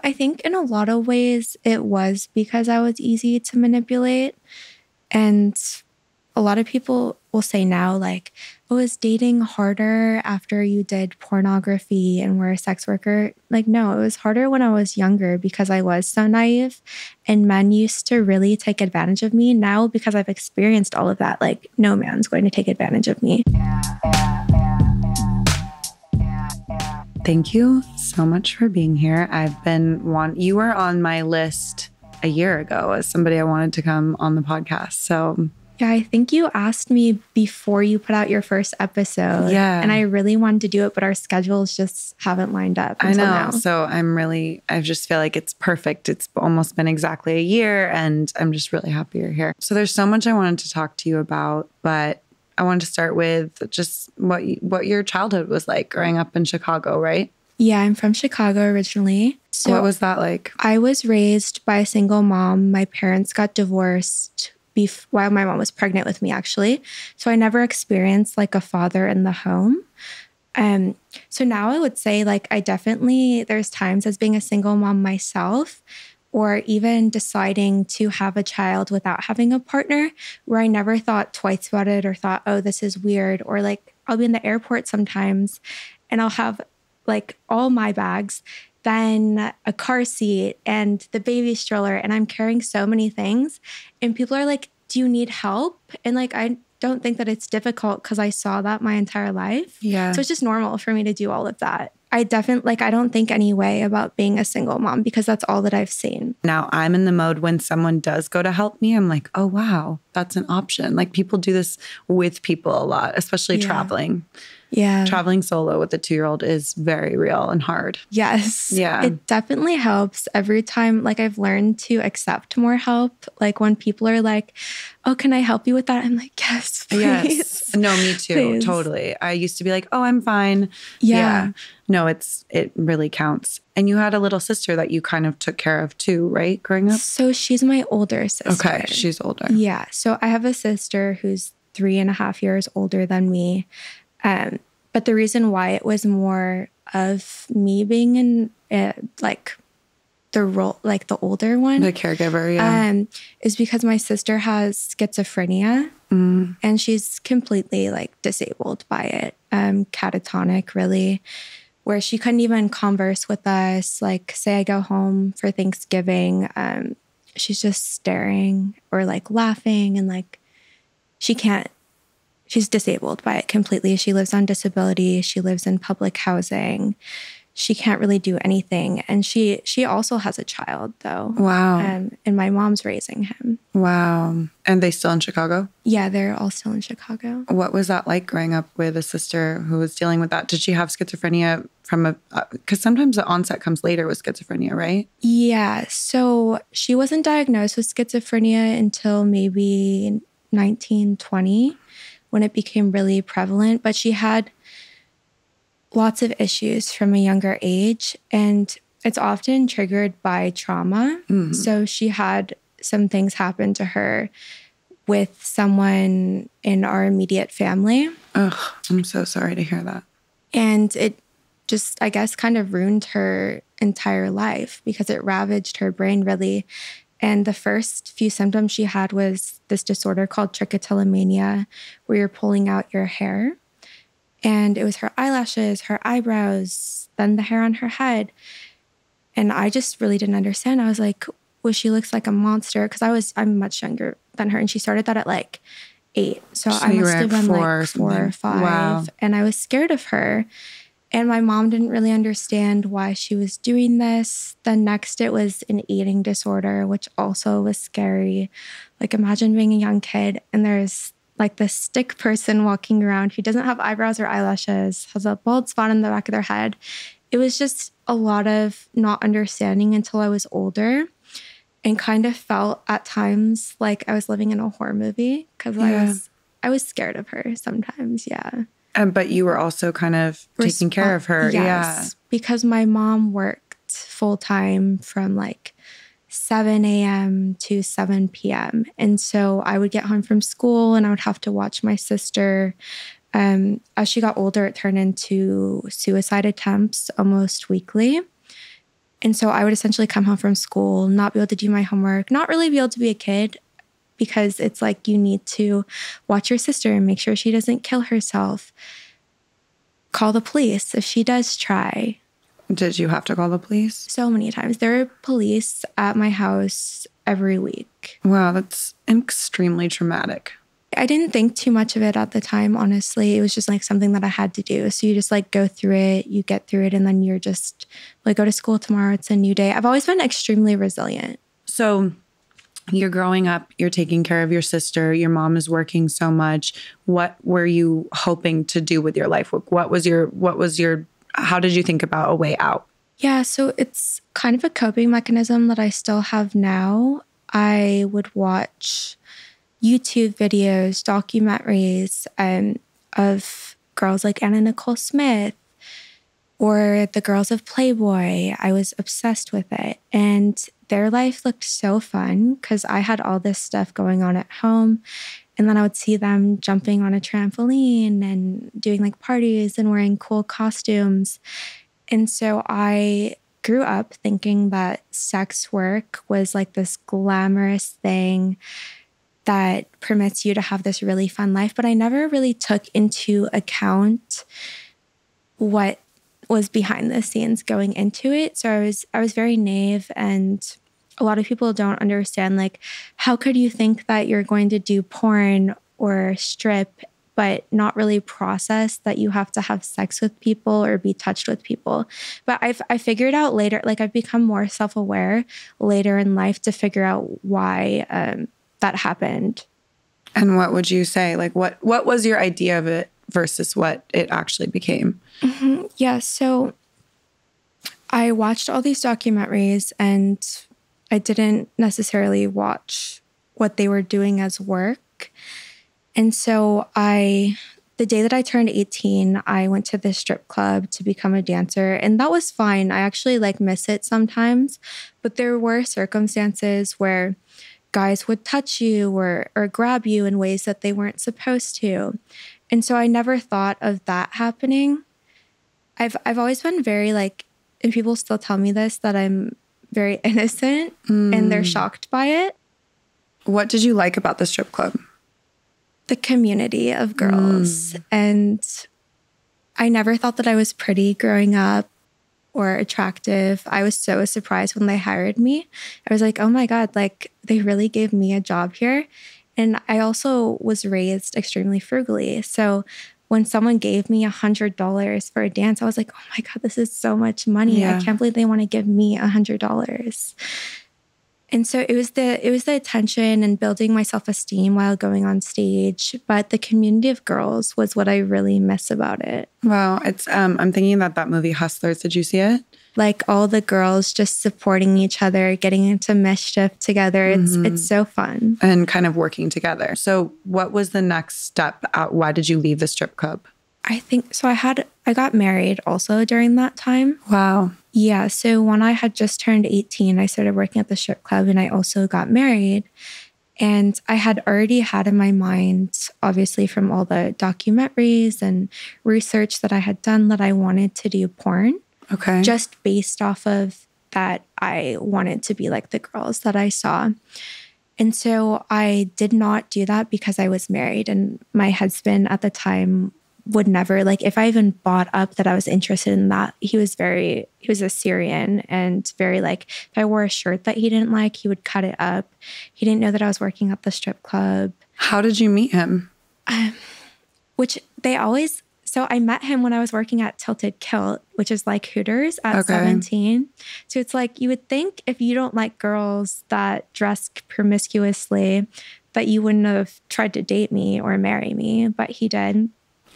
I think in a lot of ways it was because I was easy to manipulate. And a lot of people will say now, like, oh, is dating harder after you did pornography and were a sex worker? Like, no, it was harder when I was younger because I was so naive and men used to really take advantage of me. Now, because I've experienced all of that, like, no man's going to take advantage of me. Thank you so much for being here. You were on my list a year ago as somebody I wanted to come on the podcast. So yeah, I think you asked me before you put out your first episode. Yeah. And I really wanted to do it, but our schedules just haven't lined up until now. I know. So I just feel like it's perfect. It's almost been exactly a year and I'm just really happy you're here. So there's so much I wanted to talk to you about, but I wanted to start with just what your childhood was like growing up in Chicago, right? Yeah, I'm from Chicago originally. So what was that like? I was raised by a single mom. My parents got divorced while my mom was pregnant with me, actually. So I never experienced like a father in the home. So now I would say like there's times as being a single mom myself, or even deciding to have a child without having a partner, where I never thought twice about it or thought, oh, this is weird. Or like I'll be in the airport sometimes and I'll have like all my bags, then a car seat and the baby stroller, and I'm carrying so many things. And people are like, do you need help? And like, I don't think that it's difficult because I saw that my entire life. Yeah. So it's just normal for me to do all of that. I don't think any way about being a single mom because that's all that I've seen. Now I'm in the mode when someone does go to help me, I'm like, oh, wow, that's an option. Like people do this with people a lot, especially traveling. Yeah. Traveling solo with a 2-year-old is very real and hard. Yes. Yeah. It definitely helps every time. Like I've learned to accept more help. Like when people are like, oh, can I help you with that? I'm like, yes, please. Yes. No, me too. Please. Totally. I used to be like, oh, I'm fine. Yeah. No, it really counts. And you had a little sister that you kind of took care of too, right? Growing up? So she's my older sister. Okay. She's older. Yeah. So I have a sister who's 3.5 years older than me. But the reason why it was more of me being in like the role, like the older one, the caregiver, yeah, is because my sister has schizophrenia and she's completely like disabled by it, catatonic really, where she couldn't even converse with us. Like say I go home for Thanksgiving, she's just staring or like laughing and like she's disabled by it completely. She lives on disability. She lives in public housing. She can't really do anything. And she also has a child, though. Wow. And my mom's raising him. Wow. And they still in Chicago? Yeah, they're all still in Chicago. What was that like growing up with a sister who was dealing with that? Did she have schizophrenia because sometimes the onset comes later with schizophrenia, right? Yeah. So she wasn't diagnosed with schizophrenia until maybe 1920. When it became really prevalent, but she had lots of issues from a younger age, and it's often triggered by trauma. Mm-hmm. So she had some things happen to her with someone in our immediate family. Ugh, I'm so sorry to hear that. And it just, I guess, kind of ruined her entire life because it ravaged her brain really. And the first few symptoms she had was this disorder called trichotillomania, where you're pulling out your hair. And it was her eyelashes, her eyebrows, then the hair on her head. And I just really didn't understand. I was like, well, she looks like a monster because I'm much younger than her. And she started that at like 8. So I must have been like 4 or 5. Wow. And I was scared of her. And my mom didn't really understand why she was doing this. Then next it was an eating disorder, which also was scary. Like imagine being a young kid and there's like this stick person walking around who doesn't have eyebrows or eyelashes, has a bald spot on the back of their head. It was just a lot of not understanding until I was older and kind of felt at times like I was living in a horror movie because I was scared of her sometimes, yeah. But you were also kind of taking care of her. Yes, because my mom worked full-time from like 7 a.m. to 7 p.m. And so I would get home from school and I would have to watch my sister. As she got older, it turned into suicide attempts almost weekly. And so I would essentially come home from school, not be able to do my homework, not really be able to be a kid, because it's like you need to watch your sister and make sure she doesn't kill herself. Call the police if she does try. Did you have to call the police? So many times. There are police at my house every week. Wow, that's extremely traumatic. I didn't think too much of it at the time, honestly. It was just like something that I had to do. So you just like go through it, you get through it, and then you're just like, go to school tomorrow. It's a new day. I've always been extremely resilient. So you're growing up, you're taking care of your sister, your mom is working so much. What were you hoping to do with your life? How did you think about a way out? Yeah, so it's kind of a coping mechanism that I still have now. I would watch YouTube videos, documentaries of girls like Anna Nicole Smith or the girls of Playboy. I was obsessed with it. And their life looked so fun because I had all this stuff going on at home. And then I would see them jumping on a trampoline and doing like parties and wearing cool costumes. And so I grew up thinking that sex work was like this glamorous thing that permits you to have this really fun life. But I never really took into account what was behind the scenes going into it. So I was very naive, and a lot of people don't understand, like, how could you think that you're going to do porn or strip but not really process that you have to have sex with people or be touched with people. But I figured out later, like I've become more self-aware later in life to figure out why that happened. And what would you say? Like what was your idea of it versus what it actually became? Mm-hmm. Yeah, so I watched all these documentaries and I didn't necessarily watch what they were doing as work. And so the day that I turned 18, I went to the strip club to become a dancer. And that was fine. I actually miss it sometimes. But there were circumstances where guys would touch you or grab you in ways that they weren't supposed to. And so I never thought of that happening. I've always been very and people still tell me this, that I'm very innocent and they're shocked by it. What did you like about the strip club? The community of girls. And I never thought that I was pretty growing up or attractive. I was so surprised when they hired me. I was like, oh my God, they really gave me a job here. And I also was raised extremely frugally. So when someone gave me $100 for a dance, I was like, oh my God, this is so much money. Yeah. I can't believe they want to give me $100. And so it was the attention and building my self-esteem while going on stage. But the community of girls was what I really miss about it. Wow. It's I'm thinking that movie Hustlers. Did you see it? Like all the girls just supporting each other, getting into mischief together. It's so fun. And kind of working together. So what was the next step? Why did you leave the strip club? I think so. I got married also during that time. Wow. Yeah. So when I had just turned 18, I started working at the strip club and I also got married. And I had already had in my mind, obviously from all the documentaries and research that I had done, that I wanted to do porn. Okay. Just based off of that, I wanted to be like the girls that I saw. And so I did not do that because I was married. And my husband at the time would never, if I even brought up that I was interested in that, he was a Syrian and very if I wore a shirt that he didn't like, he would cut it up. He didn't know that I was working at the strip club. How did you meet him? So I met him when I was working at Tilted Kilt, which is like Hooters at 17. So it's you would think if you don't like girls that dress promiscuously, that you wouldn't have tried to date me or marry me, but he did.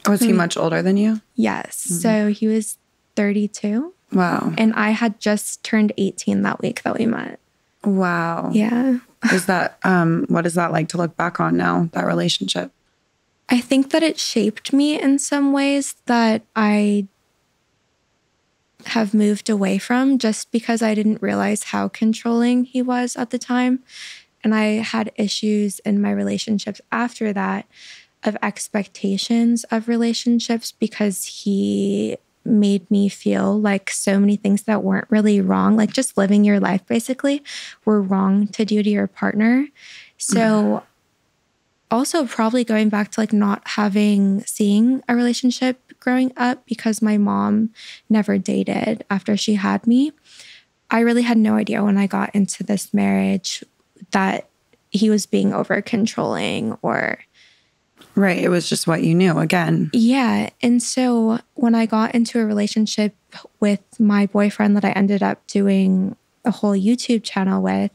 Was he much older than you? Yes. So he was 32. Wow. And I had just turned 18 that week that we met. Wow. Yeah. Is that, what is that like to look back on now, that relationship? I think that it shaped me in some ways that I have moved away from, just because I didn't realize how controlling he was at the time. And I had issues in my relationships after that of expectations of relationships, because he made me feel like so many things that weren't really wrong, like just living your life basically, were wrong to do to your partner. So also probably going back to like not seeing a relationship growing up, because my mom never dated after she had me. I really had no idea when I got into this marriage that he was being over controlling or... Right. It was just what you knew again. Yeah. And so when I got into a relationship with my boyfriend that I ended up doing a whole YouTube channel with,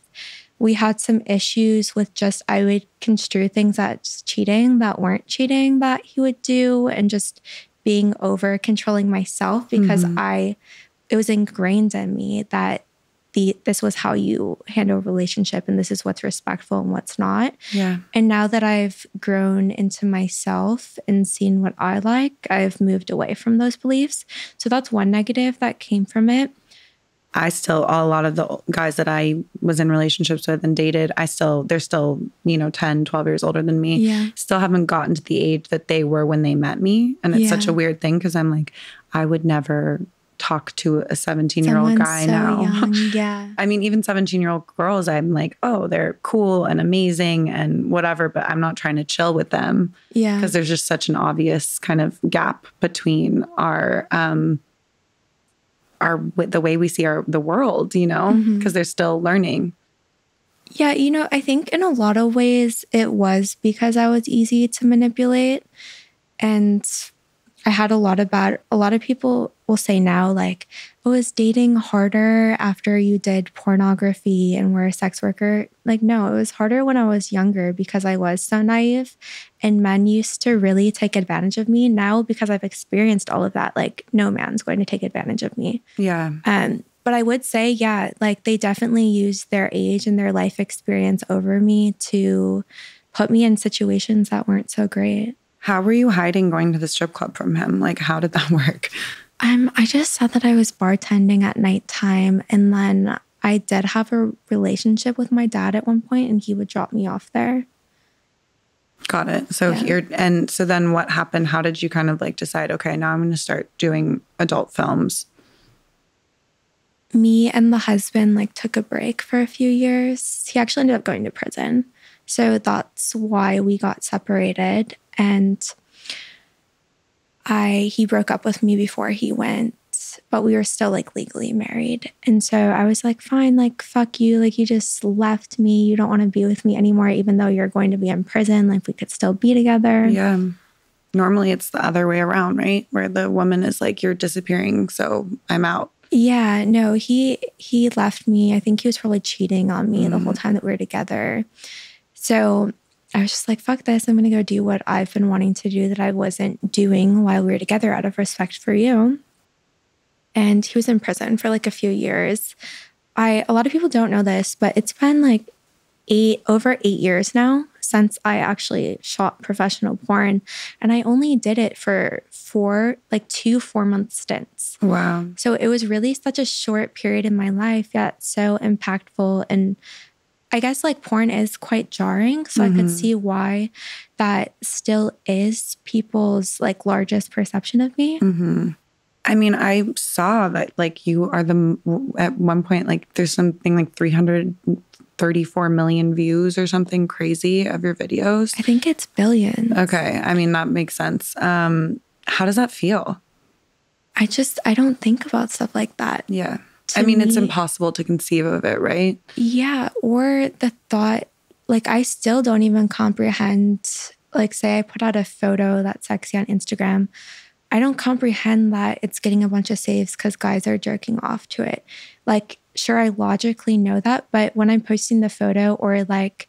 we had some issues with just, I would construe things as cheating that weren't cheating that he would do, and just being over controlling myself because it was ingrained in me that this was how you handle a relationship and this is what's respectful and what's not. Yeah. And now that I've grown into myself and seen what I like, I've moved away from those beliefs. So that's one negative that came from it. A lot of the guys that I was in relationships with and dated, they're still, 10, 12 years older than me. Yeah. Still haven't gotten to the age that they were when they met me. And it's such a weird thing because I'm like, I would never talk to a 17-year-old guy so now. Young. Yeah. I mean, even 17-year-old girls, I'm like, oh, they're cool and amazing and whatever, but I'm not trying to chill with them. Yeah. Because there's just such an obvious kind of gap between the way we see the world, because they're still learning. Yeah, I think in a lot of ways it was because I was easy to manipulate, and I had a lot of people will say now, like, oh, is dating harder after you did pornography and were a sex worker? Like, no, it was harder when I was younger because I was so naive and men used to really take advantage of me. Now, because I've experienced all of that, like, no man's going to take advantage of me. Yeah. But I would say, yeah, like they definitely used their age and their life experience over me to put me in situations that weren't so great. How were you hiding going to the strip club from him? Like, how did that work? I just said that I was bartending at nighttime, and then I did have a relationship with my dad at one point, and he would drop me off there. Got it. So so then what happened? How did you kind of like decide, okay, now I'm going to start doing adult films? Me and the husband like took a break for a few years. He actually ended up going to prison. So that's why we got separated. And he broke up with me before he went, but we were still like legally married. And so I was like, fine, like, fuck you. Like, you just left me. You don't want to be with me anymore, even though you're going to be in prison. Like, we could still be together. Yeah. Normally it's the other way around, right? Where the woman is like, you're disappearing, so I'm out. Yeah, no, he left me. I think he was probably cheating on me the whole time that we were together. So I was just like, fuck this. I'm going to go do what I've been wanting to do that I wasn't doing while we were together out of respect for you. And he was in prison for like a few years. A lot of people don't know this, but it's been like over 8 years now since I actually shot professional porn. And I only did it for 2 4-month stints. Wow. So it was really such a short period in my life, yet so impactful. And I guess like porn is quite jarring. So I could see why that still is people's like largest perception of me. Mm-hmm. I mean, I saw that like you are at one point, like there's something like 334 million views or something crazy of your videos. I think it's billions. Okay. I mean, that makes sense. How does that feel? I don't think about stuff like that. Yeah. To I mean, me, it's impossible to conceive of it, right? Yeah. Or the thought, like, I still don't even comprehend, like, say I put out a photo that's sexy on Instagram. I don't comprehend that it's getting a bunch of saves because guys are jerking off to it. Like, sure, I logically know that, but when I'm posting the photo or like,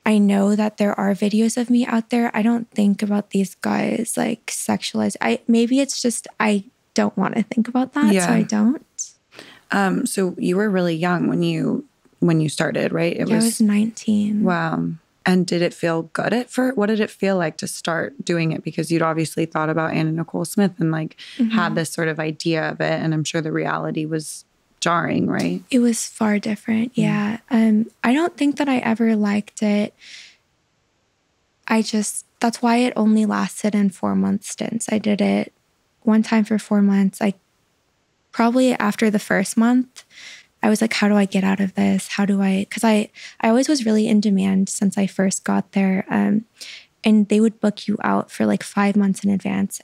I know that there are videos of me out there, I don't think about these guys like sexualized. Maybe it's just I don't want to think about that, so I don't. So you were really young when you started, right? I was 19. Wow. And did it feel good at first? What did it feel like to start doing it? Because you'd obviously thought about Anna Nicole Smith and like had this sort of idea of it. And I'm sure the reality was jarring, right? It was far different. Yeah. I don't think that I ever liked it. That's why it only lasted in 4-month stints. I did it one time for 4 months, like probably after the first month, I was like, how do I get out of this? How do I, because I always was really in demand since I first got there. And they would book you out for like 5 months in advance,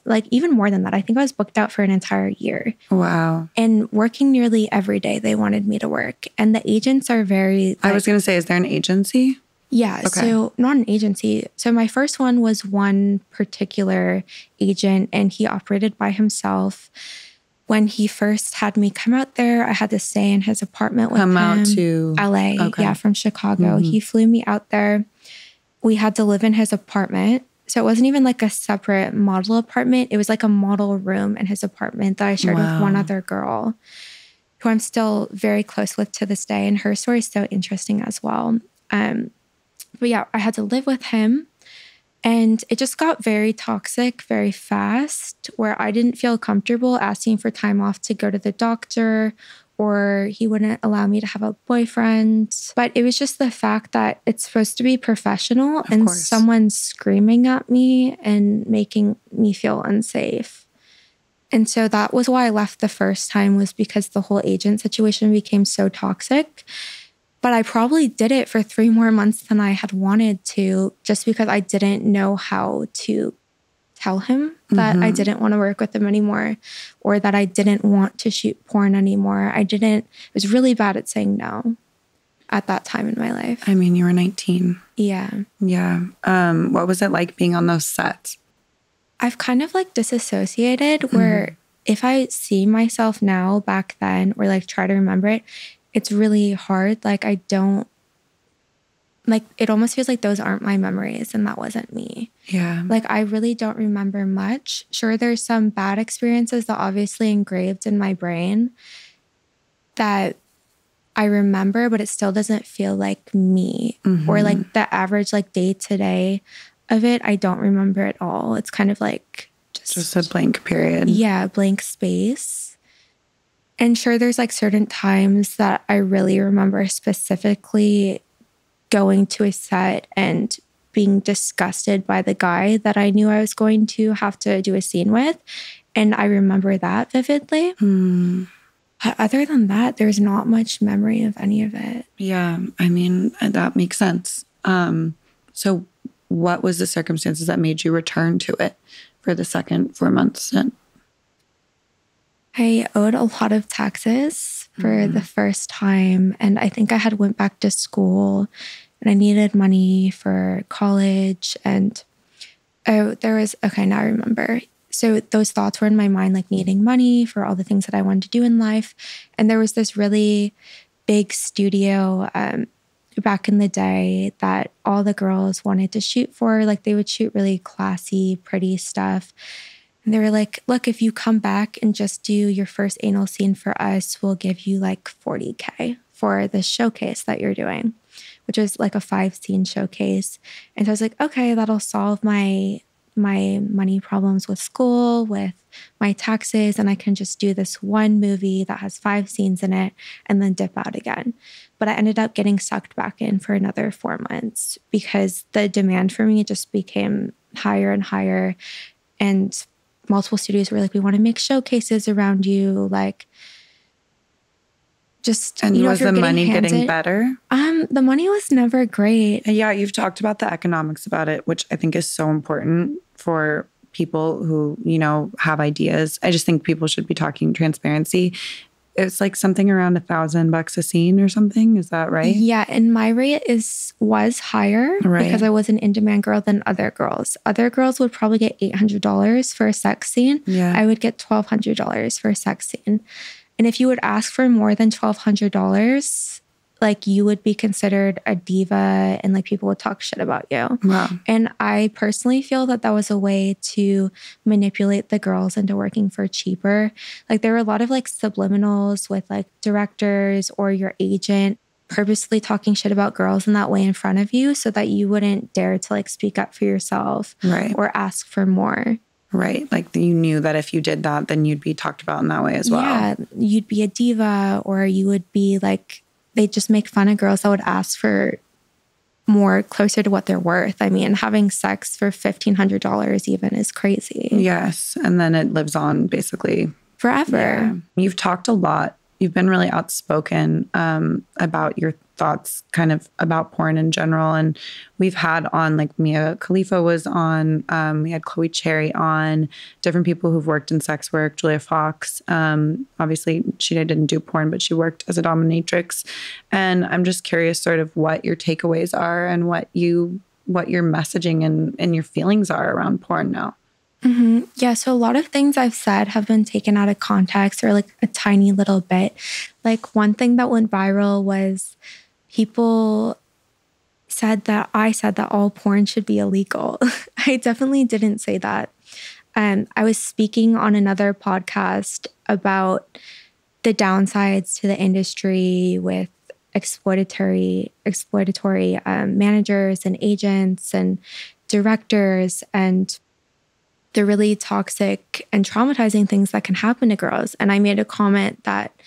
like even more than that. I think I was booked out for an entire year. Wow. And working nearly every day, they wanted me to work. And the agents are very... Like, I was going to say, is there an agency? Yeah. Okay. So not an agency. So my first one was one particular agent, and he operated by himself. When he first had me come out there, I had to stay in his apartment with him. Come out to LA. Okay. Yeah, from Chicago. He flew me out there. We had to live in his apartment. So it wasn't even like a separate model apartment. It was like a model room in his apartment that I shared with one other girl who I'm still very close with to this day. And her story is so interesting as well. But yeah, I had to live with him. And it just got very toxic very fast, where I didn't feel comfortable asking for time off to go to the doctor, or he wouldn't allow me to have a boyfriend. But it was just the fact that it's supposed to be professional, and someone's screaming at me and making me feel unsafe. And so that was why I left the first time, was because the whole agent situation became so toxic. But I probably did it for 3 more months than I had wanted to, just because I didn't know how to tell him that I didn't want to work with him anymore, or that I didn't want to shoot porn anymore. I was really bad at saying no at that time in my life. I mean, you were 19. Yeah. Yeah. What was it like being on those sets? I've kind of like disassociated, where if I see myself now back then, or like try to remember it, it's really hard. Like it almost feels like those aren't my memories and that wasn't me. Yeah. Like I really don't remember much. Sure, there's some bad experiences that obviously engraved in my brain that I remember, but it still doesn't feel like me. Or like the average like day to day of it, I don't remember at all. It's kind of like just a blank period. Yeah, blank space. And sure, there's like certain times that I really remember specifically going to a set and being disgusted by the guy that I knew I was going to have to do a scene with. And I remember that vividly. Other than that, there's not much memory of any of it. Yeah, I mean, that makes sense. So what was the circumstances that made you return to it for the second 4 months stint? I owed a lot of taxes for the first time. And I think I had went back to school and I needed money for college. And now I remember. So those thoughts were in my mind, like needing money for all the things that I wanted to do in life. And there was this really big studio back in the day that all the girls wanted to shoot for. Like they would shoot really classy, pretty stuff. And they were like, look, if you come back and just do your first anal scene for us, we'll give you like $40K for this showcase that you're doing, which was like a 5-scene showcase. And so I was like, okay, that'll solve my money problems with school, with my taxes, and I can just do this one movie that has 5 scenes in it and then dip out again. But I ended up getting sucked back in for another 4 months because the demand for me just became higher and higher. And multiple studios were like, we want to make showcases around you. like just And was the money getting better? The money was never great. Yeah, you've talked about the economics about it, which I think is so important for people who, have ideas. I just think people should be talking transparency. It's like something around $1,000 a scene or something. Is that right? Yeah, and my rate was higher because I was an in-demand girl than other girls. Other girls would probably get $800 for a sex scene. Yeah. I would get $1,200 for a sex scene. And if you would ask for more than $1,200, like you would be considered a diva and like people would talk shit about you. Wow. And I personally feel that was a way to manipulate the girls into working for cheaper. Like there were a lot of like subliminals with like directors or your agent purposely talking shit about girls in that way in front of you so that you wouldn't dare to like speak up for yourself or ask for more. Right. Like you knew that if you did that, then you'd be talked about in that way as well. Yeah. You'd be a diva, or you would be like, they just make fun of girls that would ask for more closer to what they're worth. I mean, having sex for $1,500 even is crazy. Yes. And then it lives on basically Forever. Yeah. You've talked a lot. You've been really outspoken about your thoughts kind of about porn in general. And we've had on, like, Mia Khalifa was on, we had Chloe Cherry on, different people who've worked in sex work, Julia Fox. Obviously, she didn't do porn, but she worked as a dominatrix. And I'm just curious sort of what your takeaways are and what your messaging and your feelings are around porn now. Mm-hmm. Yeah, so a lot of things I've said have been taken out of context or like a tiny little bit. Like one thing that went viral was people I said that all porn should be illegal. I definitely didn't say that. I was speaking on another podcast about the downsides to the industry with exploitatory managers and agents and directors and the really toxic and traumatizing things that can happen to girls. And I made a comment that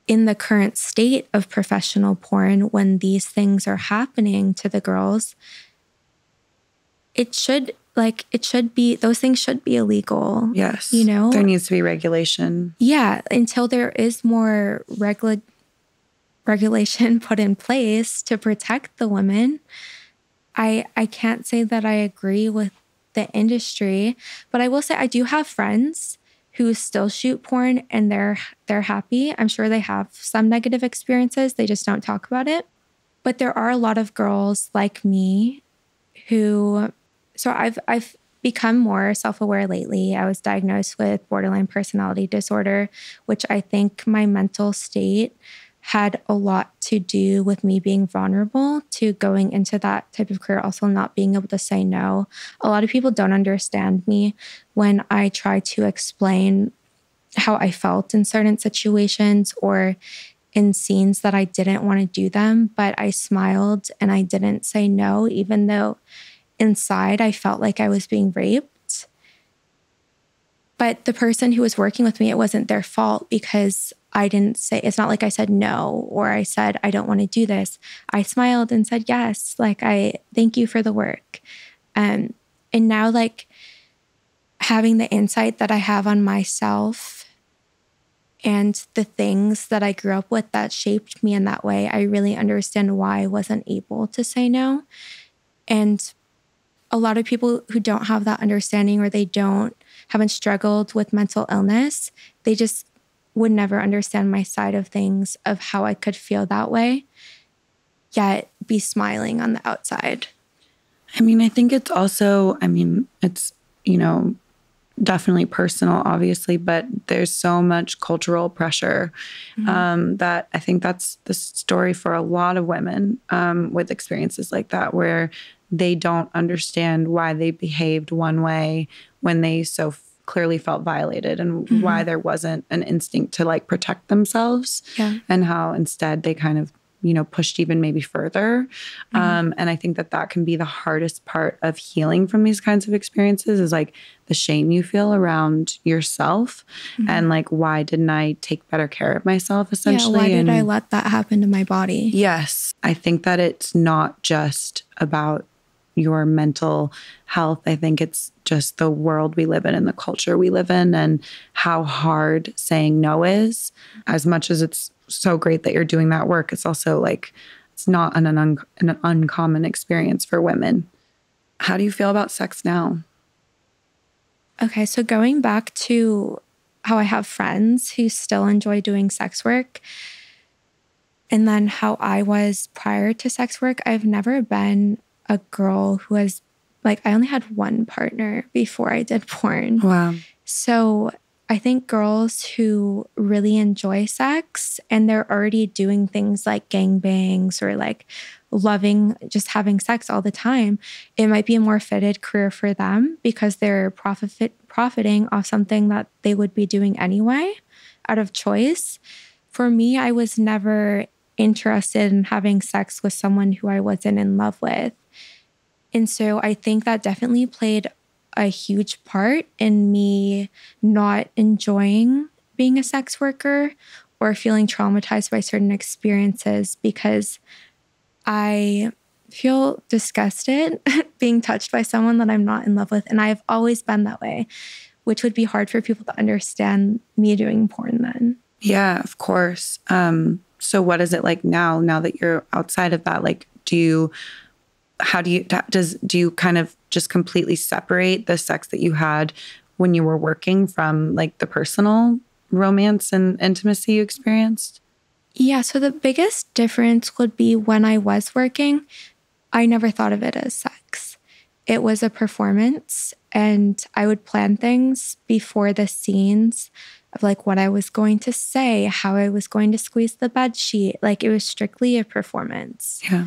in the current state of professional porn, when these things are happening to the girls, those things should be illegal. Yes. You know? There needs to be regulation. Yeah. Until there is more regulation put in place to protect the women, I can't say that I agree with the industry, but I will say I do have friends who still shoot porn and they're happy. I'm sure they have some negative experiences. They just don't talk about it. But there are a lot of girls like me I've become more self-aware lately. I was diagnosed with borderline personality disorder, which I think my mental state had a lot to do with me being vulnerable to going into that type of career, also not being able to say no. A lot of people don't understand me when I try to explain how I felt in certain situations or in scenes that I didn't want to do them, but I smiled and I didn't say no, even though inside I felt like I was being raped. But the person who was working with me, it wasn't their fault because I didn't say, it's not like I said no, or I said, I don't want to do this. I smiled and said, yes, like, I thank you for the work. And now, like, having the insight that I have on myself and the things that I grew up with that shaped me in that way, I really understand why I wasn't able to say no. And a lot of people who don't have that understanding or haven't struggled with mental illness, they just would never understand my side of things, of how I could feel that way, yet be smiling on the outside. I mean, I think it's also, it's, definitely personal, obviously, but there's so much cultural pressure that I think that's the story for a lot of women with experiences like that, where they don't understand why they behaved one way when they so clearly felt violated, and why there wasn't an instinct to, like, protect themselves, and how instead they kind of, pushed even maybe further. And I think that can be the hardest part of healing from these kinds of experiences, is like the shame you feel around yourself and like, why didn't I take better care of myself, essentially? Why did I let that happen to my body? Yes. I think that it's not just about your mental health. I think it's just the world we live in and the culture we live in, and how hard saying no is. As much as it's so great that you're doing that work, it's also like, it's not an uncommon experience for women. How do you feel about sex now? Okay, so going back to how I have friends who still enjoy doing sex work, and then how I was prior to sex work, I've never been a girl who has, like, I only had one partner before I did porn. Wow. So I think girls who really enjoy sex and they're already doing things like gangbangs or like loving just having sex all the time, it might be a more fitted career for them because they're profiting off something that they would be doing anyway out of choice. For me, I was never interested in having sex with someone who I wasn't in love with. And so I think that definitely played a huge part in me not enjoying being a sex worker or feeling traumatized by certain experiences, because I feel disgusted being touched by someone that I'm not in love with. And I've always been that way, which would be hard for people to understand me doing porn then. Yeah, of course. So what is it like now that you're outside of that? Like, do you kind of just completely separate the sex that you had when you were working from like the personal romance and intimacy you experienced? Yeah. So the biggest difference would be when I was working, I never thought of it as sex. It was a performance, and I would plan things before the scenes of like what I was going to say, how I was going to squeeze the bed sheet. Like it was strictly a performance. Yeah.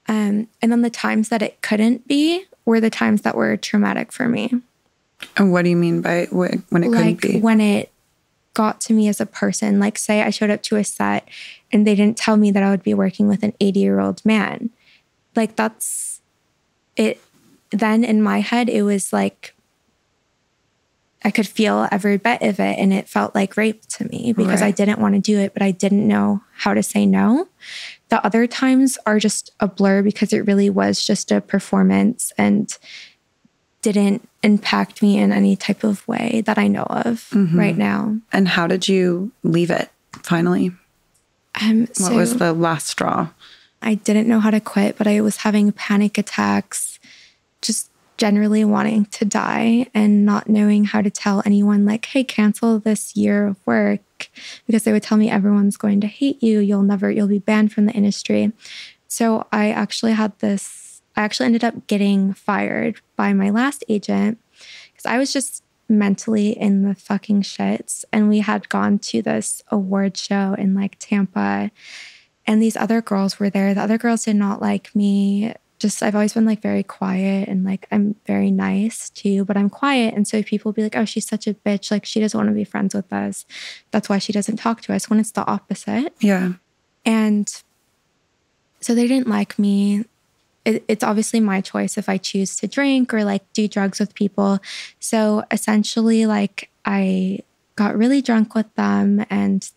And then the times that it couldn't be were the times that were traumatic for me. And what do you mean by when it couldn't be? When it got to me as a person, like say I showed up to a set and they didn't tell me that I would be working with an 80-year-old man. Like that's it. Then in my head, it was like, I could feel every bit of it, and it felt like rape to me because I didn't want to do it, but I didn't know how to say no. The other times are just a blur because it really was just a performance and didn't impact me in any type of way that I know of right now. And how did you leave it finally? What was the last straw? I didn't know how to quit, but I was having panic attacks, just generally wanting to die and not knowing how to tell anyone like, hey, cancel this year of work, because they would tell me everyone's going to hate you. You'll be banned from the industry. So I actually ended up getting fired by my last agent because I was just mentally in the fucking shits. And we had gone to this award show in like Tampa, and these other girls were there. The other girls did not like me. I've always been like very quiet, and like I'm very nice too, but I'm quiet. And so people will be like, oh, she's such a bitch. Like she doesn't want to be friends with us. That's why she doesn't talk to us, when it's the opposite. Yeah. And so they didn't like me. It's obviously my choice if I choose to drink or like do drugs with people. So essentially like I got really drunk with them, and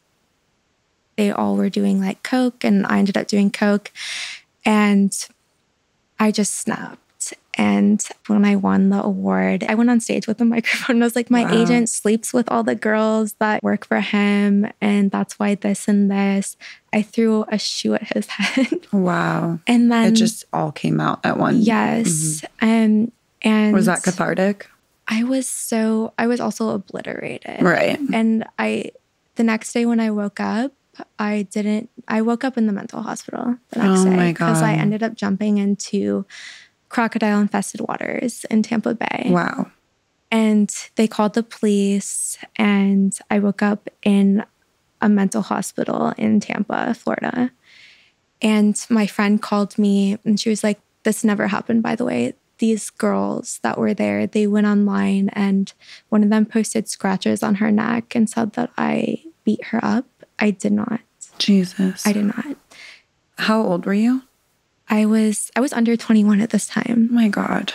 they all were doing like coke, and I ended up doing coke, and I just snapped. And when I won the award, I went on stage with a microphone and I was like, my agent sleeps with all the girls that work for him, and that's why this and this. I threw a shoe at his head. Wow. And then it just all came out at once. Yes. And was that cathartic? I was also obliterated. Right. And the next day when I woke up, I woke up in the mental hospital the next day because I ended up jumping into crocodile infested waters in Tampa Bay. Wow. And they called the police, and I woke up in a mental hospital in Tampa, Florida. And my friend called me, and she was like, this never happened, by the way. These girls that were there, they went online, and one of them posted scratches on her neck and said that I beat her up. I did not. Jesus. I did not. How old were you? I was under 21 at this time. Oh my God.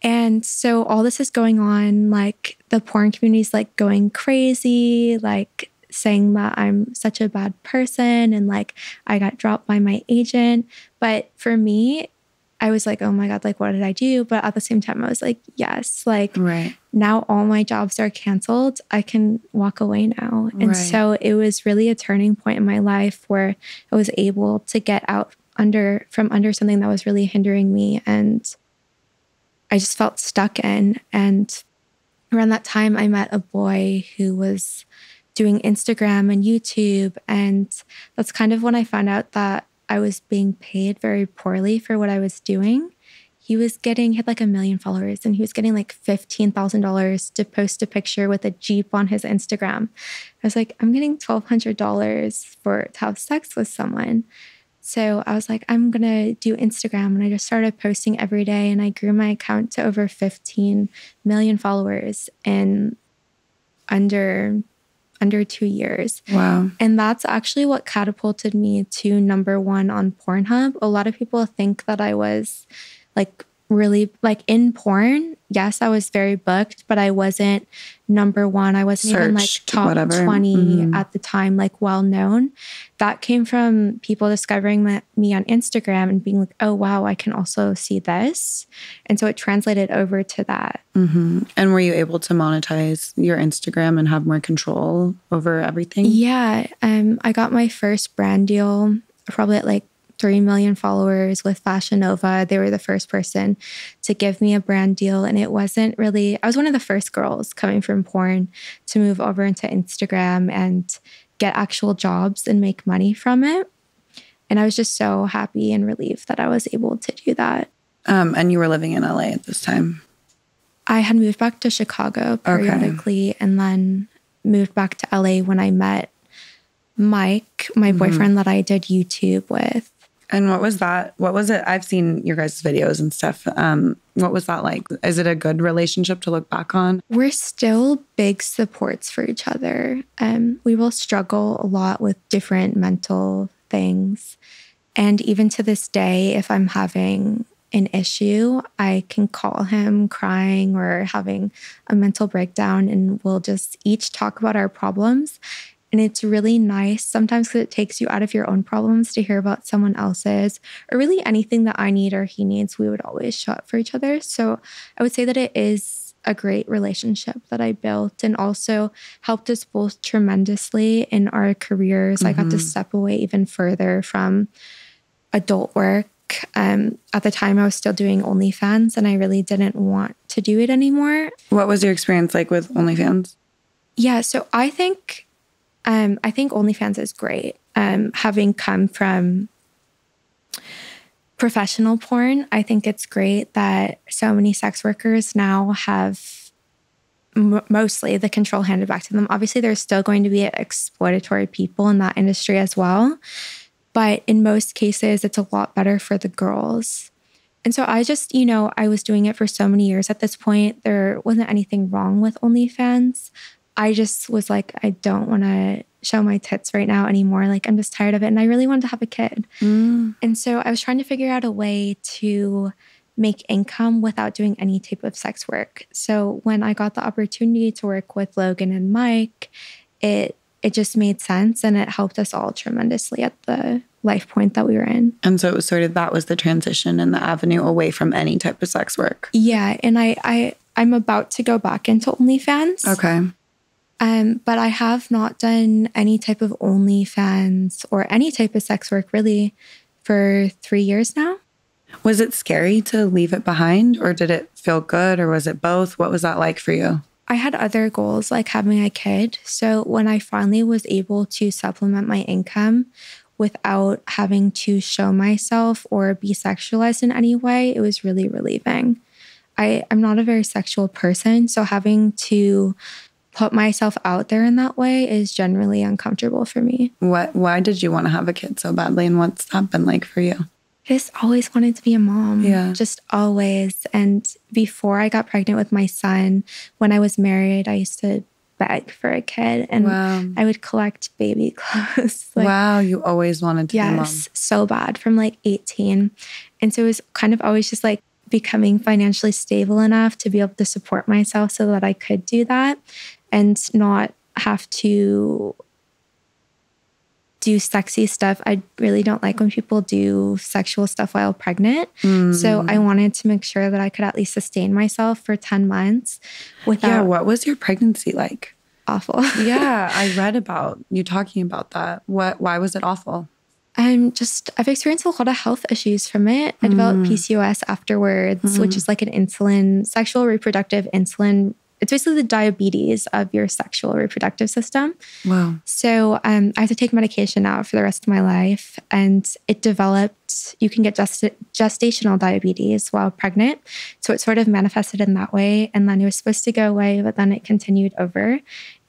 And so all this is going on, like the porn community is like going crazy, like saying that I'm such a bad person, and like I got dropped by my agent. But for me, I was like, oh my God, like what did I do? But at the same time, I was like, yes, like now all my jobs are canceled. I can walk away now. And so it was really a turning point in my life where I was able to get out from under something that was really hindering me. And I just felt stuck in. And around that time, I met a boy who was doing Instagram and YouTube. And that's kind of when I found out that I was being paid very poorly for what I was doing. He had like 1 million followers, and he was getting like $15,000 to post a picture with a Jeep on his Instagram. I was like, I'm getting $1,200 to have sex with someone. So I was like, I'm going to do Instagram. And I just started posting every day, and I grew my account to over 15 million followers in under 2 years. Wow. And that's actually what catapulted me to #1 on PornHub. A lot of people think that I was like really like in porn. Yes, I was very booked, but I wasn't number one. I wasn't even like Searched, top whatever. 20 at the time, like well known. That came from people discovering me on Instagram and being like, oh, wow, I can also see this. And so it translated over to that. And were you able to monetize your Instagram and have more control over everything? Yeah. I got my first brand deal probably at like 3 million followers with Fashion Nova. They were the first person to give me a brand deal. And it wasn't really, I was one of the first girls coming from porn to move over into Instagram and get actual jobs and make money from it. And I was just so happy and relieved that I was able to do that. And you were living in LA at this time? I had moved back to Chicago periodically and then moved back to LA when I met Mike, my boyfriend that I did YouTube with. And what was that? What was it? I've seen your guys' videos and stuff. What was that like? Is it a good relationship to look back on? We're still big supports for each other. We will struggle a lot with different mental things. And even to this day, if I'm having an issue, I can call him crying or having a mental breakdown, and we'll just each talk about our problems. And it's really nice sometimes because it takes you out of your own problems to hear about someone else's, or really anything that I need or he needs. We would always show up for each other. So I would say that it is a great relationship that I built and also helped us both tremendously in our careers. I got to step away even further from adult work. At the time, I was still doing OnlyFans and I really didn't want to do it anymore. What was your experience like with OnlyFans? Yeah, so I think OnlyFans is great. Having come from professional porn, I think it's great that so many sex workers now have mostly the control handed back to them. Obviously, there's still going to be exploitatory people in that industry as well. But in most cases, it's a lot better for the girls. And so I just, I was doing it for so many years at this point. There wasn't anything wrong with OnlyFans. I just was like, I don't want to show my tits right now anymore. Like, I'm just tired of it. And I really wanted to have a kid. And so I was trying to figure out a way to make income without doing any type of sex work. So when I got the opportunity to work with Logan and Mike, it just made sense and it helped us all tremendously at the life point that we were in. And so it was sort of, that was the transition and the avenue away from any type of sex work. Yeah. And I'm about to go back into OnlyFans. Okay. But I have not done any type of OnlyFans or any type of sex work really for 3 years now. Was it scary to leave it behind, or did it feel good, or was it both? What was that like for you? I had other goals like having a kid. So when I finally was able to supplement my income without having to show myself or be sexualized in any way, it was really relieving. I'm not a very sexual person, so having to put myself out there in that way is generally uncomfortable for me. Why did you want to have a kid so badly, and what's that been like for you? I just always wanted to be a mom. Yeah. Just always. And before I got pregnant with my son, when I was married, I used to beg for a kid and I would collect baby clothes. Wow, you always wanted to be a mom. Yes, so bad from like 18. And so it was kind of always just like becoming financially stable enough to be able to support myself so that I could do that and not have to do sexy stuff. I really don't like when people do sexual stuff while pregnant. So I wanted to make sure that I could at least sustain myself for 10 months without... Yeah, what was your pregnancy like? Awful. Yeah, I read about you talking about that. Why was it awful? I've experienced a lot of health issues from it. I developed PCOS afterwards, which is like an sexual reproductive insulin. It's basically the diabetes of your sexual reproductive system. Wow. So I have to take medication now for the rest of my life. And it developed, you can get gestational diabetes while pregnant. So it sort of manifested in that way. And then it was supposed to go away, but then it continued over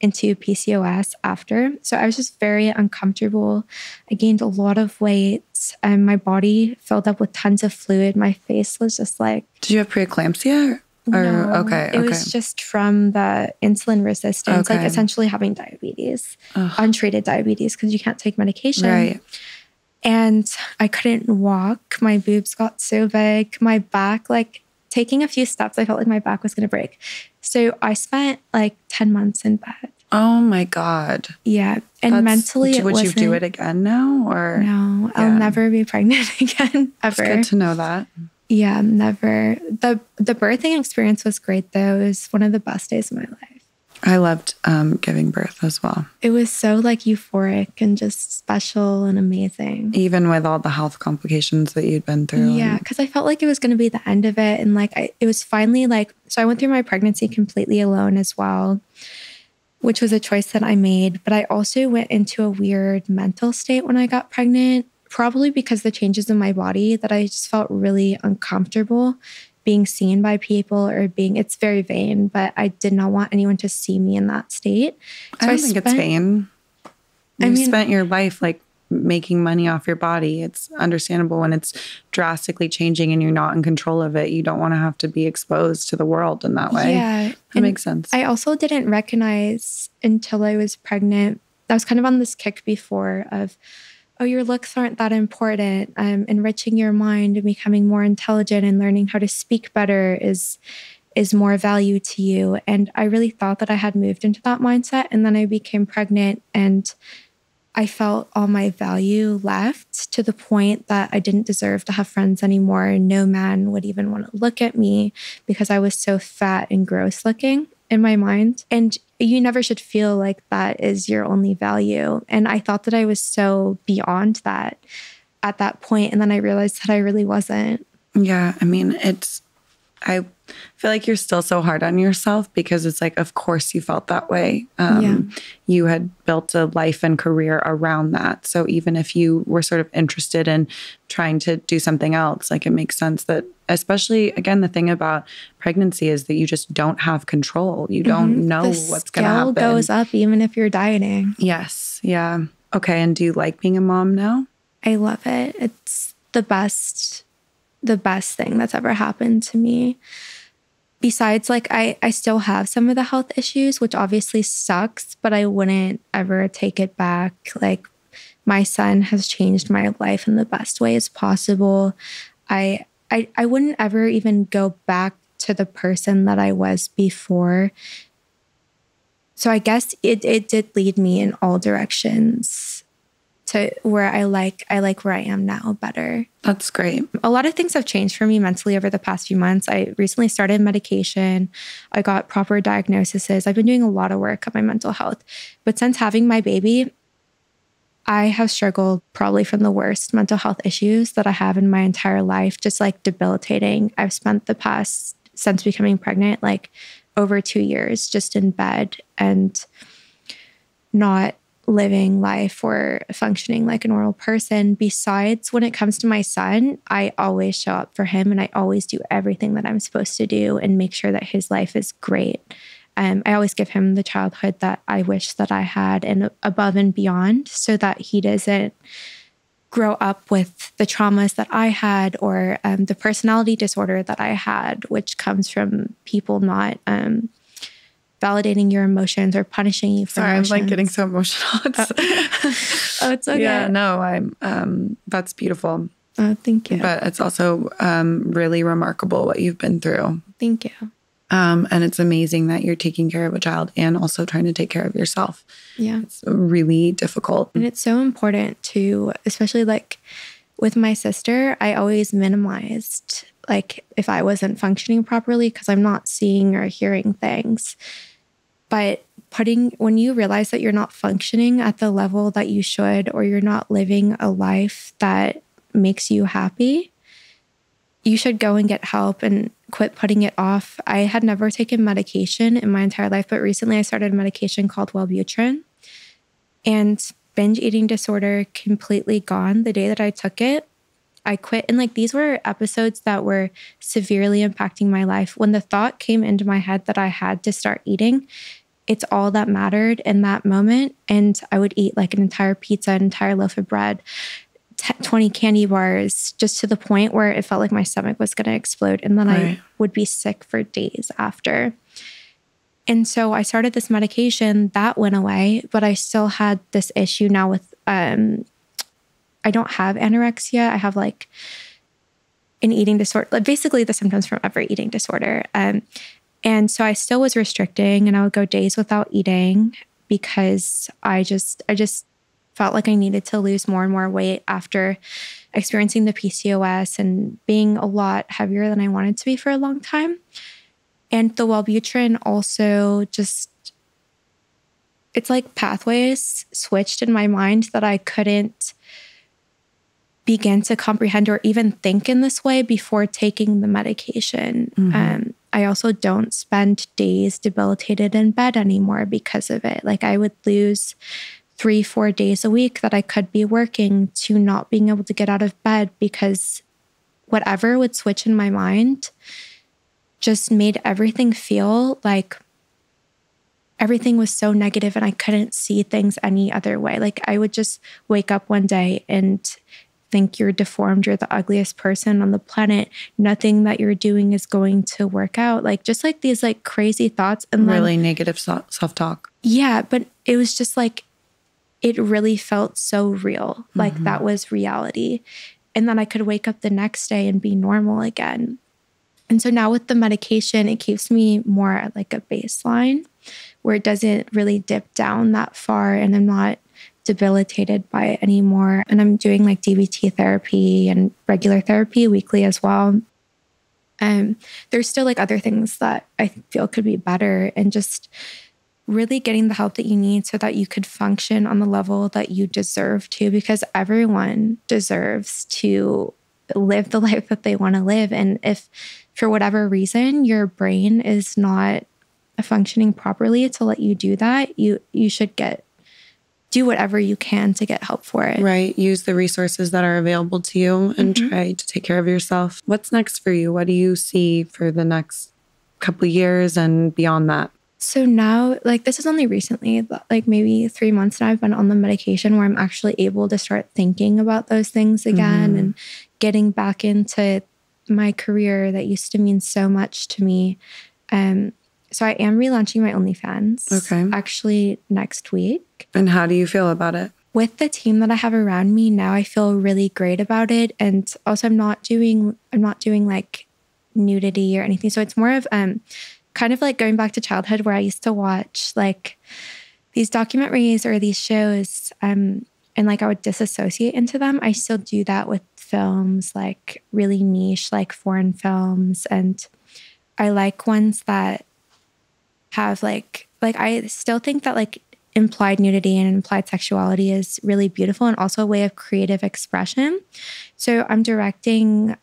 into PCOS after. So I was just very uncomfortable. I gained a lot of weight and my body filled up with tons of fluid. My face was just like... Did you have preeclampsia? No, Okay. It was just from the insulin resistance, like essentially having diabetes, untreated diabetes, because you can't take medication. Right. And I couldn't walk. My boobs got so big. My back, like taking a few steps, I felt like my back was going to break. So I spent like 10 months in bed. Oh my God. Yeah. And mentally, would you do it again now or? No, I'll never be pregnant again, ever. It's good to know that. Yeah, never. The birthing experience was great though. It was one of the best days of my life. I loved giving birth as well. It was so like euphoric and just special and amazing. Even with all the health complications that you'd been through. Yeah, because I felt like it was going to be the end of it. And like, it was finally like, so I went through my pregnancy completely alone as well, which was a choice that I made. But I also went into a weird mental state when I got pregnant, probably because the changes in my body that I just felt really uncomfortable being seen by people or it's very vain, but I did not want anyone to see me in that state. So I don't think it's vain. You spent your life like making money off your body. It's understandable when it's drastically changing and you're not in control of it. You don't want to have to be exposed to the world in that way. Yeah. That makes sense. I also didn't recognize until I was pregnant. I was kind of on this kick before of, oh, your looks aren't that important. Enriching your mind and becoming more intelligent and learning how to speak better is more value to you. And I really thought that I had moved into that mindset. And then I became pregnant and I felt all my value left to the point that I didn't deserve to have friends anymore. No man would even want to look at me because I was so fat and gross looking in my mind. And you never should feel like that is your only value. And I thought that I was so beyond that at that point. And then I realized that I really wasn't. Yeah. I mean, I feel like you're still so hard on yourself because it's like, of course you felt that way. You had built a life and career around that. So even if you were sort of interested in trying to do something else, like it makes sense that, especially again, the thing about pregnancy is that you just don't have control. You don't know what's going to happen. The scale goes up even if you're dieting. Yes. Yeah. Okay. And do you like being a mom now? I love it. It's the best thing that's ever happened to me. Besides, like, I still have some of the health issues, which obviously sucks, but I wouldn't ever take it back. Like, my son has changed my life in the best ways possible. I wouldn't ever even go back to the person that I was before. So I guess it did lead me in all directions to where I like where I am now better. That's great. A lot of things have changed for me mentally over the past few months. I recently started medication. I got proper diagnoses. I've been doing a lot of work on my mental health. But since having my baby, I have struggled probably from the worst mental health issues that I have in my entire life, just like debilitating. I've spent the past, since becoming pregnant, like over 2 years just in bed and not living life or functioning like a normal person. Besides, when it comes to my son, I always show up for him and I always do everything that I'm supposed to do and make sure that his life is great. I always give him the childhood that I wish that I had and above and beyond so that he doesn't grow up with the traumas that I had or the personality disorder that I had, which comes from people not validating your emotions or punishing you for emotions. I'm like getting so emotional. Oh, it's okay. Yeah, no, that's beautiful. Oh, thank you. But it's also really remarkable what you've been through. Thank you. And it's amazing that you're taking care of a child and also trying to take care of yourself. Yeah. It's really difficult. And it's so important to, especially like with my sister, I always minimized like if I wasn't functioning properly because I'm not seeing or hearing things. But when you realize that you're not functioning at the level that you should, or you're not living a life that makes you happy, you should go and get help and quit putting it off. I had never taken medication in my entire life, but recently I started a medication called Wellbutrin. And binge eating disorder completely gone the day that I took it. I quit. And like these were episodes that were severely impacting my life. When the thought came into my head that I had to start eating, it's all that mattered in that moment. And I would eat like an entire pizza, an entire loaf of bread, 20 candy bars, just to the point where it felt like my stomach was going to explode. And then I would be sick for days after. And so I started this medication that went away, but I still had this issue now with, I don't have anorexia. I have like an eating disorder, like basically the symptoms from every eating disorder. And so I still was restricting, and I would go days without eating because I just felt like I needed to lose more and more weight after experiencing the PCOS and being a lot heavier than I wanted to be for a long time. And the Wellbutrin also just, it's like pathways switched in my mind that I couldn't begin to comprehend or even think in this way before taking the medication. I also don't spend days debilitated in bed anymore because of it. Like I would lose 3-4 days a week that I could be working to not being able to get out of bed because whatever would switch in my mind just made everything feel like everything was so negative and I couldn't see things any other way. Like I would just wake up one day and think you're deformed, you're the ugliest person on the planet, nothing that you're doing is going to work out. Like just like these like crazy thoughts and really negative self-talk. Yeah, but it was just like, it really felt so real. Like that was reality. And then I could wake up the next day and be normal again. And so now with the medication, it keeps me more at like a baseline where it doesn't really dip down that far and I'm not debilitated by it anymore. And I'm doing like DBT therapy and regular therapy weekly as well. There's still like other things that I feel could be better, and just really getting the help that you need so that you could function on the level that you deserve to, because everyone deserves to live the life that they want to live. And if for whatever reason your brain is not functioning properly to let you do that, you should do whatever you can to get help for it. Right. Use the resources that are available to you and try to take care of yourself. What's next for you? What do you see for the next couple of years and beyond that? So now, like this is only recently, like maybe 3 months now, I've been on the medication where I'm actually able to start thinking about those things again and getting back into my career that used to mean so much to me. So I am relaunching my OnlyFans actually next week. And how do you feel about it? With the team that I have around me now, I feel really great about it. And also I'm not doing like nudity or anything. So it's more of kind of like going back to childhood where I used to watch like these documentaries or these shows and like I would disassociate into them. I still do that with films, like really niche, like foreign films. And I like ones that have like I still think that like implied nudity and implied sexuality is really beautiful and also a way of creative expression. So I'm directing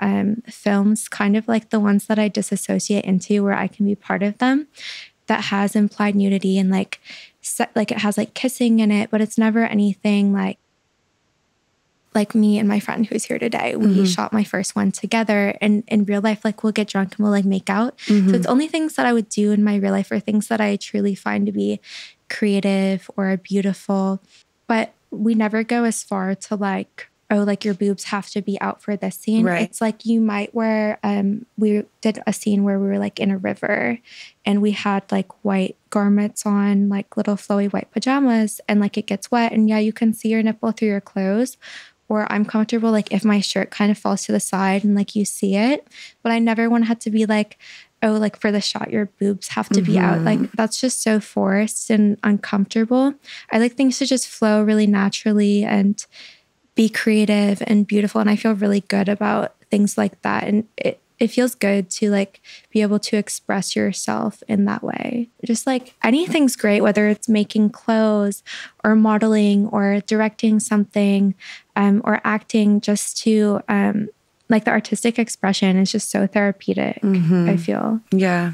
films kind of like the ones that I disassociate into where I can be part of them that has implied nudity and like it has like kissing in it, but it's never anything like me and my friend who's here today, we shot my first one together, and in real life, like we'll get drunk and we'll like make out. So it's only things that I would do in my real life or things that I truly find to be creative or beautiful. But we never go as far to like, oh, like your boobs have to be out for this scene. Right. It's like you might wear, we did a scene where we were like in a river and we had like white garments on, like little flowy white pajamas, and like it gets wet and yeah, you can see your nipple through your clothes. Or I'm comfortable like if my shirt kind of falls to the side and like you see it, but I never want to have to be like, oh, like for the shot, your boobs have to be out. Like that's just so forced and uncomfortable. I like things to just flow really naturally and be creative and beautiful. And I feel really good about things like that. And it feels good to like be able to express yourself in that way. Just like anything's great, whether it's making clothes or modeling or directing something or acting, just to like the artistic expression is just so therapeutic, I feel. Yeah.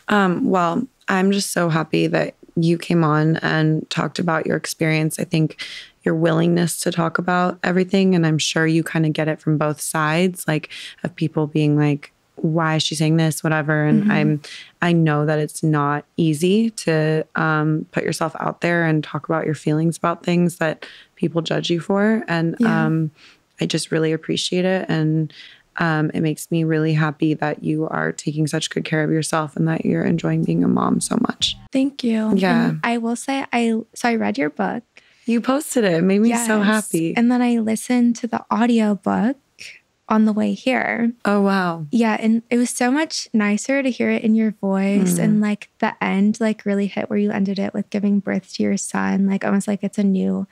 Well, I'm just so happy that you came on and talked about your experience. I think your willingness to talk about everything, and I'm sure you kind of get it from both sides, like of people being like, why is she saying this, whatever. And I know that it's not easy to put yourself out there and talk about your feelings about things that people judge you for. And I just really appreciate it. And it makes me really happy that you are taking such good care of yourself and that you're enjoying being a mom so much. Thank you. Yeah. And I will say, I read your book. You posted it. It made me so happy. And then I listened to the audiobook on the way here. Oh, wow. Yeah. And it was so much nicer to hear it in your voice. And like the end, like really hit where you ended it with giving birth to your son, like almost like it's a new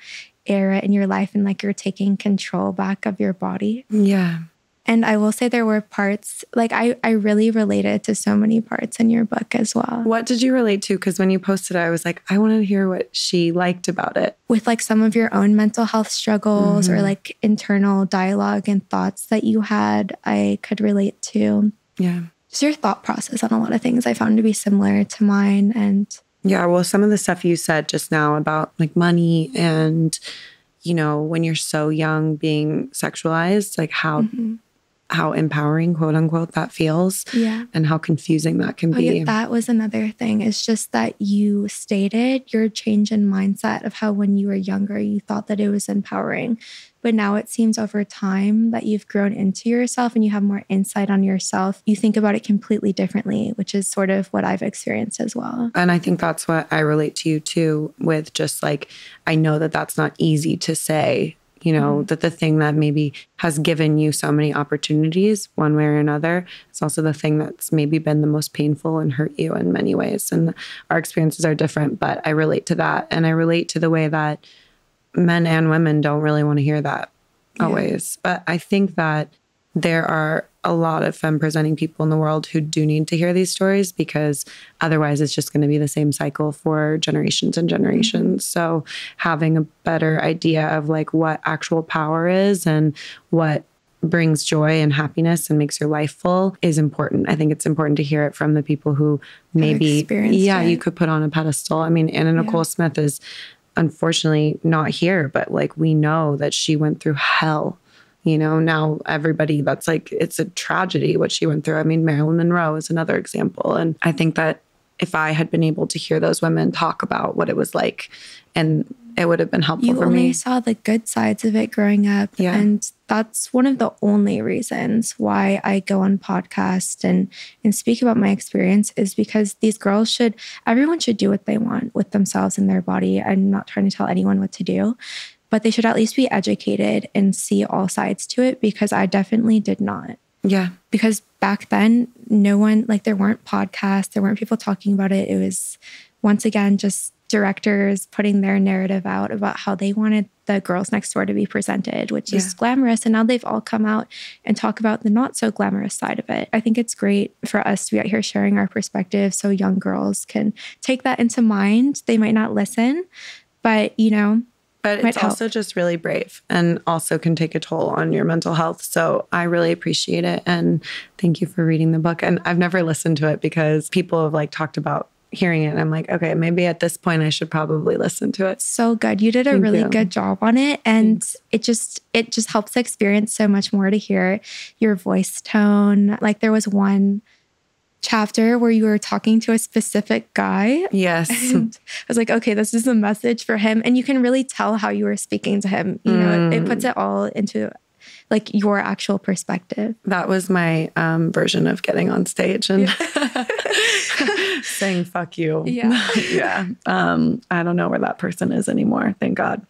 era in your life and like you're taking control back of your body. Yeah. And I will say there were parts, like I really related to so many parts in your book as well. What did you relate to? Because when you posted it, I was like, I want to hear what she liked about it. With like some of your own mental health struggles or like internal dialogue and thoughts that you had, I could relate to. Yeah. Just your thought process on a lot of things I found to be similar to mine. And yeah, well, some of the stuff you said just now about like money and, you know, when you're so young being sexualized, like how empowering, quote unquote, that feels. Yeah. And how confusing that can be. Yeah, that was another thing. It's just that you stated your change in mindset of how when you were younger, you thought that it was empowering. But now it seems over time that you've grown into yourself and you have more insight on yourself. You think about it completely differently, which is sort of what I've experienced as well. And I think that's what I relate to you too, with just like, I know that that's not easy to say. You know, that the thing that maybe has given you so many opportunities one way or another, it's also the thing that's maybe been the most painful and hurt you in many ways. And our experiences are different, but I relate to that. And I relate to the way that men and women don't really want to hear that always. But I think that there are a lot of femme presenting people in the world who do need to hear these stories, because otherwise it's just going to be the same cycle for generations and generations. So having a better idea of like what actual power is and what brings joy and happiness and makes your life full is important. I think it's important to hear it from the people who maybe, you could put on a pedestal. I mean, Anna Nicole Smith is unfortunately not here, but like we know that she went through hell. You know, now everybody, that's like, it's a tragedy what she went through. I mean, Marilyn Monroe is another example. And I think that if I had been able to hear those women talk about what it was like, and it would have been helpful for me. You only saw the good sides of it growing up. Yeah. And that's one of the only reasons why I go on podcasts and speak about my experience, is because these girls everyone should do what they want with themselves and their body. I'm not trying to tell anyone what to do, but they should at least be educated and see all sides to it, because I definitely did not. Yeah. Because back then, no one, like there weren't podcasts, there weren't people talking about it. It was, once again, just directors putting their narrative out about how they wanted the girls next door to be presented, which is glamorous. And now they've all come out and talk about the not so glamorous side of it. I think it's great for us to be out here sharing our perspective so young girls can take that into mind. They might not listen, but you know, but it's also just really brave and also can take a toll on your mental health. So I really appreciate it. And thank you for reading the book. And I've never listened to it because people have like talked about hearing it. And I'm like, okay, maybe at this point I should probably listen to it. So good. You did a really good job on it. And it just helps the experience so much more to hear your voice tone. Like there was one chapter where you were talking to a specific guy. Yes. And I was like, okay, this is a message for him. And you can really tell how you were speaking to him. You know, it puts it all into like your actual perspective. That was my version of getting on stage and saying, fuck you. Yeah. Yeah. I don't know where that person is anymore. Thank God.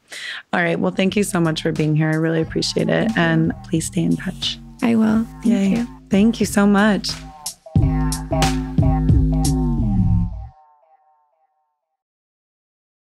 All right. Well, thank you so much for being here. I really appreciate it. And please stay in touch. I will. Thank you. Thank you so much. Yeah.